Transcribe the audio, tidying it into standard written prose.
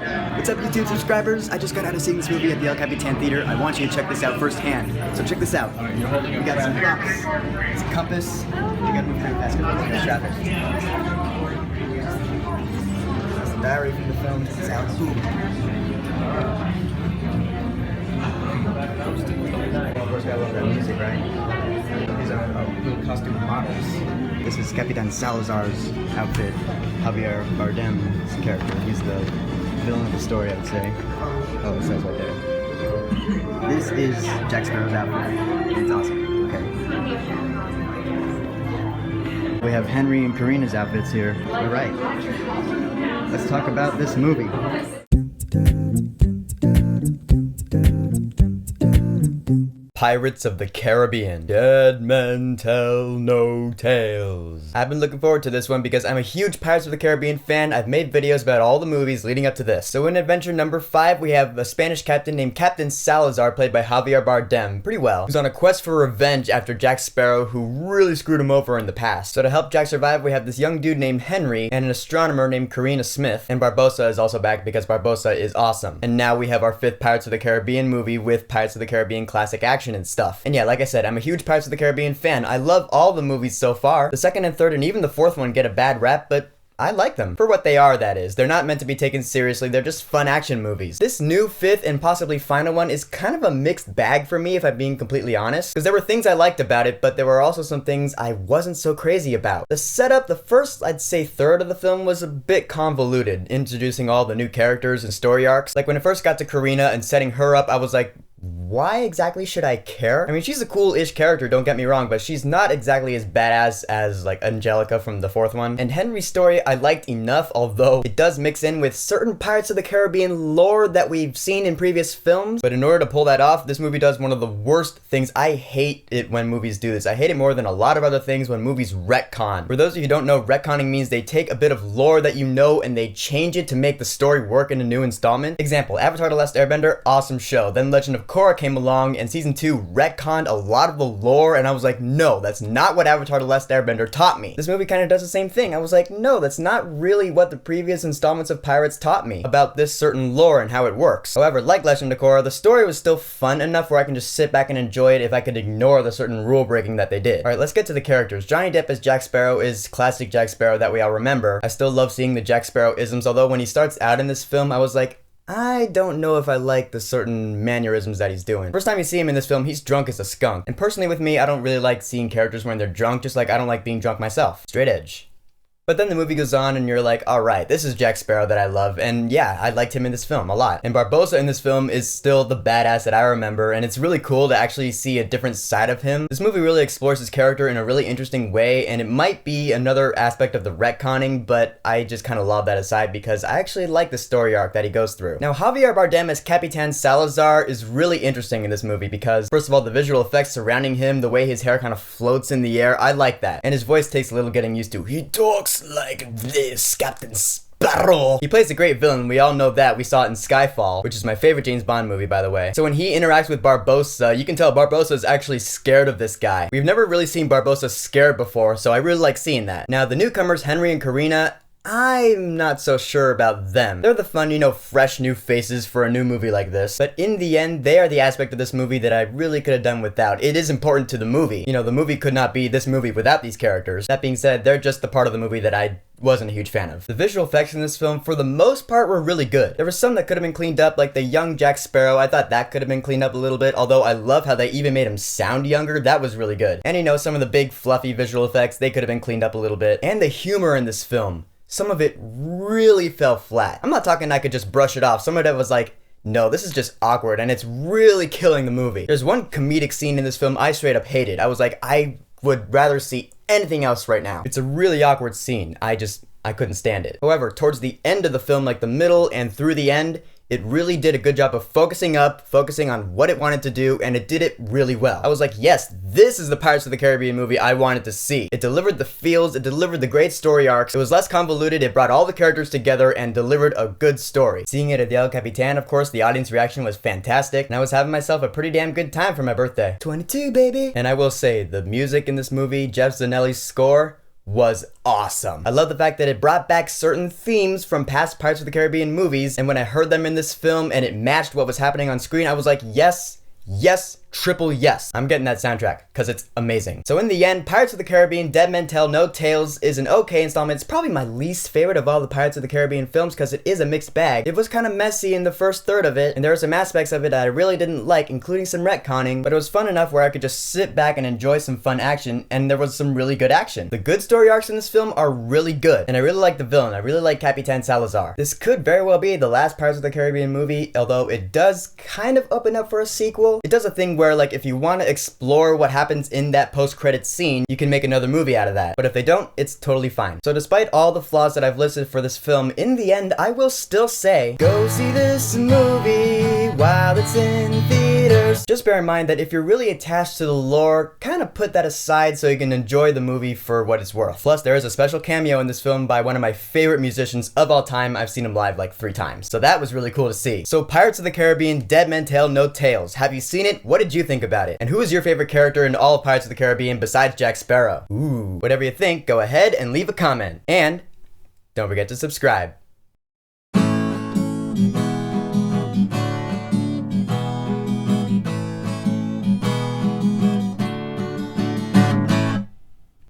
What's up, YouTube subscribers? I just got out of seeing this movie at the El Capitan Theater. I want you to check this out firsthand. So check this out. We got some props. It's a compass. You gotta move pretty fast because there's traffic. That's the diary from the film. Check this out. Boom. Of course, I love that music, right? These are little costume models. This is Capitan Salazar's outfit. Javier Bardem's character. He's the villain of the story, I would say. Oh, it says right there. This is Jack Sparrow's outfit. It's awesome. Okay. We have Henry and Karina's outfits here. All right. Let's talk about this movie. Pirates of the Caribbean. Dead men tell no tales. I've been looking forward to this one because I'm a huge Pirates of the Caribbean fan. I've made videos about all the movies leading up to this. So in adventure number 5, we have a Spanish captain named Captain Salazar, played by Javier Bardem, pretty well, who's on a quest for revenge after Jack Sparrow, who really screwed him over in the past. So to help Jack survive, we have this young dude named Henry and an astronomer named Karina Smith, and Barbossa is also back because Barbossa is awesome. And now we have our 5th Pirates of the Caribbean movie with Pirates of the Caribbean classic action and stuff. And yeah, like I said, I'm a huge Pirates of the Caribbean fan. I love all the movies so far. The 2nd and 3rd and even the 4th one get a bad rap, but I like them. For what they are, that is. They're not meant to be taken seriously, they're just fun action movies. This new 5th and possibly final one is kind of a mixed bag for me, if I'm being completely honest. Because there were things I liked about it, but there were also some things I wasn't so crazy about. The setup, the first, I'd say 1/3 of the film was a bit convoluted, introducing all the new characters and story arcs. Like when it first got to Karina and setting her up, I was like, why exactly should I care? I mean, she's a cool-ish character, don't get me wrong, but she's not exactly as badass as, like, Angelica from the 4th one. And Henry's story I liked enough, although it does mix in with certain Pirates of the Caribbean lore that we've seen in previous films. But in order to pull that off, this movie does one of the worst things. I hate it when movies do this. I hate it more than a lot of other things when movies retcon. For those of you who don't know, retconning means they take a bit of lore that you know and they change it to make the story work in a new installment. Example, Avatar: The Last Airbender, awesome show. Then Legend of Korra came along and season 2 retconned a lot of the lore, and I was like, no, that's not what Avatar: The Last Airbender taught me. This movie kind of does the same thing. I was like, no, that's not really what the previous installments of Pirates taught me about this certain lore and how it works. However, like Legend of Korra, the story was still fun enough where I can just sit back and enjoy it if I could ignore the certain rule breaking that they did. Alright, let's get to the characters. Johnny Depp as Jack Sparrow is classic Jack Sparrow that we all remember. I still love seeing the Jack Sparrow isms, although when he starts out in this film, I was like, I don't know if I like the certain mannerisms that he's doing. First time you see him in this film, he's drunk as a skunk. And personally with me, I don't really like seeing characters when they're drunk, just like I don't like being drunk myself. Straight edge. But then the movie goes on and you're like, alright, this is Jack Sparrow that I love, and yeah, I liked him in this film a lot. And Barbossa in this film is still the badass that I remember, and it's really cool to actually see a different side of him. This movie really explores his character in a really interesting way, and it might be another aspect of the retconning, but I just kind of lob that aside because I actually like the story arc that he goes through. Now, Javier Bardem as Capitan Salazar is really interesting in this movie because, first of all, the visual effects surrounding him, the way his hair kind of floats in the air, I like that. And his voice takes a little getting used to. He talks like this, Captain Sparrow. He plays a great villain, we all know that. We saw it in Skyfall, which is my favorite James Bond movie, by the way. So when he interacts with Barbossa, you can tell Barbossa is actually scared of this guy. We've never really seen Barbossa scared before, so I really like seeing that. Now, the newcomers, Henry and Karina, I'm not so sure about them. They're the fun, fresh new faces for a new movie like this. But in the end, they are the aspect of this movie that I really could have done without. It is important to the movie. The movie could not be this movie without these characters. That being said, they're just the part of the movie that I wasn't a huge fan of. The visual effects in this film, for the most part, were really good. There were some that could have been cleaned up, like the young Jack Sparrow. I thought that could have been cleaned up a little bit, although I love how they even made him sound younger. That was really good. And some of the big fluffy visual effects, they could have been cleaned up a little bit. And the humor in this film, some of it really fell flat. I'm not talking I could just brush it off. Some of it was like, no, this is just awkward, and it's really killing the movie. There's one comedic scene in this film I straight up hated. I was like, I would rather see anything else right now. It's a really awkward scene. I couldn't stand it. However, towards the end of the film, like the middle and through the end, it really did a good job of focusing on what it wanted to do, and it did it really well. I was like, yes, this is the Pirates of the Caribbean movie I wanted to see. It delivered the feels, it delivered the great story arcs, it was less convoluted, it brought all the characters together and delivered a good story. Seeing it at the El Capitan, of course, the audience reaction was fantastic, and I was having myself a pretty damn good time for my birthday. 22, baby! And I will say, the music in this movie, Jeff Zanelli's score, was awesome. I love the fact that it brought back certain themes from past Pirates of the Caribbean movies, and when I heard them in this film and it matched what was happening on screen, I was like, yes, yes, triple yes. I'm getting that soundtrack because it's amazing. So in the end, Pirates of the Caribbean Dead Men Tell No Tales is an okay installment. It's probably my least favorite of all the Pirates of the Caribbean films because it is a mixed bag. It was kind of messy in the first third of it, and there were some aspects of it that I really didn't like, including some retconning, but it was fun enough where I could just sit back and enjoy some fun action, and there was some really good action. The good story arcs in this film are really good, and I really like the villain. I really like Capitan Salazar. This could very well be the last Pirates of the Caribbean movie, although it does kind of open up for a sequel. It does a thing where, like, if you want to explore what happens in that post-credits scene, you can make another movie out of that. But if they don't, it's totally fine. So despite all the flaws that I've listed for this film, in the end, I will still say, go see this movie while it's in theaters. Just bear in mind that if you're really attached to the lore, kind of put that aside so you can enjoy the movie for what it's worth. Plus, there is a special cameo in this film by one of my favorite musicians of all time. I've seen him live like 3 times. So that was really cool to see. So Pirates of the Caribbean Dead Men Tell No Tales. Have you seen it? What did you think about it? And who is your favorite character in all of Pirates of the Caribbean besides Jack Sparrow? Ooh. Whatever you think, go ahead and leave a comment. And don't forget to subscribe.